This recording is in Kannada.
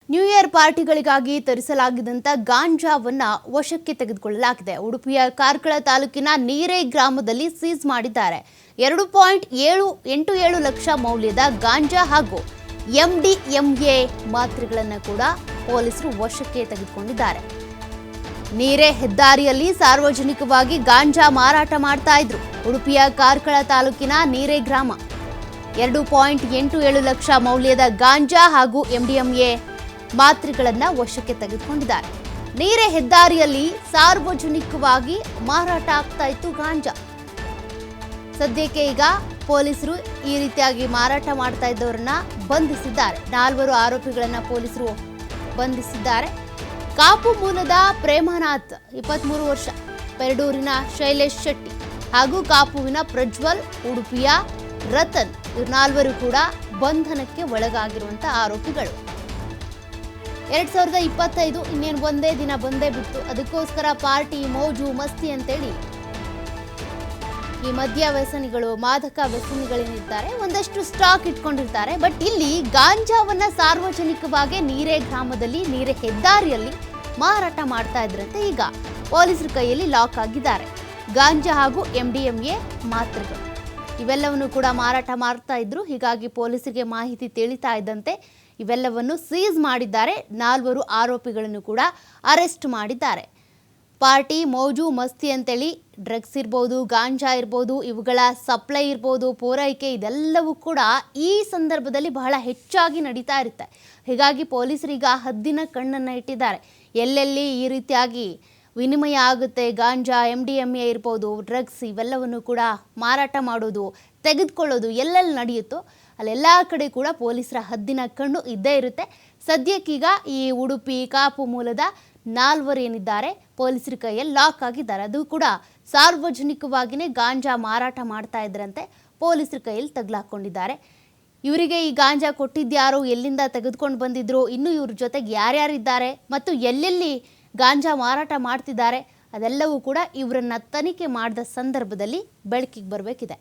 ನ್ಯೂ ಇಯರ್ ಪಾರ್ಟಿಗಳಿಗಾಗಿ ತರಿಸಲಾಗಿದ್ದಂಥ ಗಾಂಜಾವನ್ನ ವಶಕ್ಕೆ ತೆಗೆದುಕೊಳ್ಳಲಾಗಿದೆ. ಉಡುಪಿಯ ಕಾರ್ಕಳ ತಾಲೂಕಿನ ನೀರೇ ಗ್ರಾಮದಲ್ಲಿ ಸೀಸ್ ಮಾಡಿದ್ದಾರೆ. 2.787 ಲಕ್ಷ ಮೌಲ್ಯದ ಗಾಂಜಾ ಹಾಗೂ MDMA ಮಾತ್ರೆಗಳನ್ನು ಕೂಡ ಪೊಲೀಸರು ವಶಕ್ಕೆ ತೆಗೆದುಕೊಂಡಿದ್ದಾರೆ. ನೀರೇ ಹೆದ್ದಾರಿಯಲ್ಲಿ ಸಾರ್ವಜನಿಕವಾಗಿ ಗಾಂಜಾ ಮಾರಾಟ ಮಾಡ್ತಾ ಇದ್ರು. ಉಡುಪಿಯ ಕಾರ್ಕಳ ತಾಲೂಕಿನ ನೀರೇ ಗ್ರಾಮ 2.87 ಲಕ್ಷ ಮೌಲ್ಯದ ಗಾಂಜಾ ಹಾಗೂ MDMA ಮಾತ್ರೆಗಳನ್ನು ವಶಕ್ಕೆ ತೆಗೆದುಕೊಂಡಿದ್ದಾರೆ. ನೀರೇ ಹೆದ್ದಾರಿಯಲ್ಲಿ ಸಾರ್ವಜನಿಕವಾಗಿ ಮಾರಾಟ ಆಗ್ತಾ ಇತ್ತು ಗಾಂಜಾ. ಸದ್ಯಕ್ಕೆ ಈಗ ಪೊಲೀಸರು ಈ ರೀತಿಯಾಗಿ ಮಾರಾಟ ಮಾಡ್ತಾ ಇದ್ದವರನ್ನ ಬಂಧಿಸಿದ್ದಾರೆ. 4 ಆರೋಪಿಗಳನ್ನ ಪೊಲೀಸರು ಬಂಧಿಸಿದ್ದಾರೆ. ಕಾಪು ಮೂಲದ ಪ್ರೇಮನಾಥ್ 23 ವರ್ಷ, ಪೆರಡೂರಿನ ಶೈಲೇಶ್ ಶೆಟ್ಟಿ ಹಾಗೂ ಕಾಪುವಿನ ಪ್ರಜ್ವಲ್, ಉಡುಪಿಯ ರತನ್, ಇವರು 4 ಕೂಡ ಬಂಧನಕ್ಕೆ ಒಳಗಾಗಿರುವಂತಹ ಆರೋಪಿಗಳು. 2025 ಇನ್ನೇನು ಒಂದೇ ದಿನ ಬಂದೇ ಬಿಟ್ಟು, ಅದಕ್ಕೋಸ್ಕರ ಪಾರ್ಟಿ ಮೋಜು ಮಸ್ತಿ ಅಂತೇಳಿ ಈ ಮದ್ಯ ವ್ಯಸನಿಗಳು, ಮಾದಕ ವ್ಯಸನಿಗಳೇನಿರ್ತಾರೆ ಒಂದಷ್ಟು ಸ್ಟಾಕ್ ಇಟ್ಕೊಂಡಿರ್ತಾರೆ. ಬಟ್ ಇಲ್ಲಿ ಗಾಂಜಾವನ್ನ ಸಾರ್ವಜನಿಕವಾಗಿ ನೀರೇ ಗ್ರಾಮದಲ್ಲಿ, ನೀರೇ ಹೆದ್ದಾರಿಯಲ್ಲಿ ಮಾರಾಟ ಮಾಡ್ತಾ ಇದ್ರಂತೆ. ಈಗ ಪೊಲೀಸರ ಕೈಯಲ್ಲಿ ಲಾಕ್ ಆಗಿದ್ದಾರೆ. ಗಾಂಜಾ ಹಾಗೂ MDMA ಮಾತ್ರೆಗಳು ಇವೆಲ್ಲವನ್ನು ಕೂಡ ಮಾರಾಟ ಮಾಡ್ತಾ ಇದ್ರು. ಹೀಗಾಗಿ ಪೊಲೀಸರಿಗೆ ಮಾಹಿತಿ ತಿಳಿತಾ ಇದ್ದಂತೆ ಇವೆಲ್ಲವನ್ನು ಸೀಸ್ ಮಾಡಿದ್ದಾರೆ. 4 ಆರೋಪಿಗಳನ್ನು ಕೂಡ ಅರೆಸ್ಟ್ ಮಾಡಿದ್ದಾರೆ. ಪಾರ್ಟಿ ಮೋಜು ಮಸ್ತಿ ಅಂತೇಳಿ ಡ್ರಗ್ಸ್ ಇರ್ಬೋದು, ಗಾಂಜಾ ಇರ್ಬೋದು, ಇವುಗಳ ಸಪ್ಲೈ ಇರ್ಬೋದು, ಪೂರೈಕೆ, ಇದೆಲ್ಲವೂ ಕೂಡ ಈ ಸಂದರ್ಭದಲ್ಲಿ ಬಹಳ ಹೆಚ್ಚಾಗಿ ನಡೀತಾ ಇರುತ್ತೆ. ಹೀಗಾಗಿ ಪೊಲೀಸರೀಗ ಹದ್ದಿನ ಕಣ್ಣನ್ನು ಇಟ್ಟಿದ್ದಾರೆ. ಎಲ್ಲೆಲ್ಲಿ ಈ ರೀತಿಯಾಗಿ ವಿನಿಮಯ ಆಗುತ್ತೆ, ಗಾಂಜಾ, MDMA ಇರ್ಬೋದು, ಡ್ರಗ್ಸ್ ಇವೆಲ್ಲವನ್ನು ಕೂಡ ಮಾರಾಟ ಮಾಡೋದು, ತೆಗೆದುಕೊಳ್ಳೋದು ಎಲ್ಲೆಲ್ಲಿ ನಡೆಯುತ್ತೋ ಅಲ್ಲೆಲ್ಲ ಕಡೆ ಕೂಡ ಪೊಲೀಸರ ಹದ್ದಿನ ಕಣ್ಣು ಇದ್ದೇ ಇರುತ್ತೆ. ಸದ್ಯಕ್ಕೀಗ ಈ ಉಡುಪಿ ಕಾಪು ಮೂಲದ 4 ಏನಿದ್ದಾರೆ ಪೊಲೀಸರ ಕೈಯಲ್ಲಿ ಲಾಕ್ ಆಗಿದ್ದಾರೆ. ಅದು ಕೂಡ ಸಾರ್ವಜನಿಕವಾಗಿಯೇ ಗಾಂಜಾ ಮಾರಾಟ ಮಾಡ್ತಾ ಇದ್ರಂತೆ. ಪೊಲೀಸರ ಕೈಯಲ್ಲಿ ತಗಲಾಕೊಂಡಿದ್ದಾರೆ. ಇವರಿಗೆ ಈ ಗಾಂಜಾ ಕೊಟ್ಟಿದ್ಯಾರು, ಎಲ್ಲಿಂದ ತೆಗೆದುಕೊಂಡು ಬಂದಿದ್ರು, ಇನ್ನು ಇವ್ರ ಜೊತೆಗೆ ಯಾರ್ಯಾರಿದ್ದಾರೆ ಮತ್ತು ಎಲ್ಲೆಲ್ಲಿ ಗಾಂಜಾ ಮಾರಾಟ ಮಾಡ್ತಿದ್ದಾರೆ ಅದೆಲ್ಲವೂ ಕೂಡ ಇವರನ್ನ ತನಿಖೆ ಮಾಡಿದ ಸಂದರ್ಭದಲ್ಲಿ ಬೆಳಕಿಗೆ ಬರಬೇಕಿದೆ.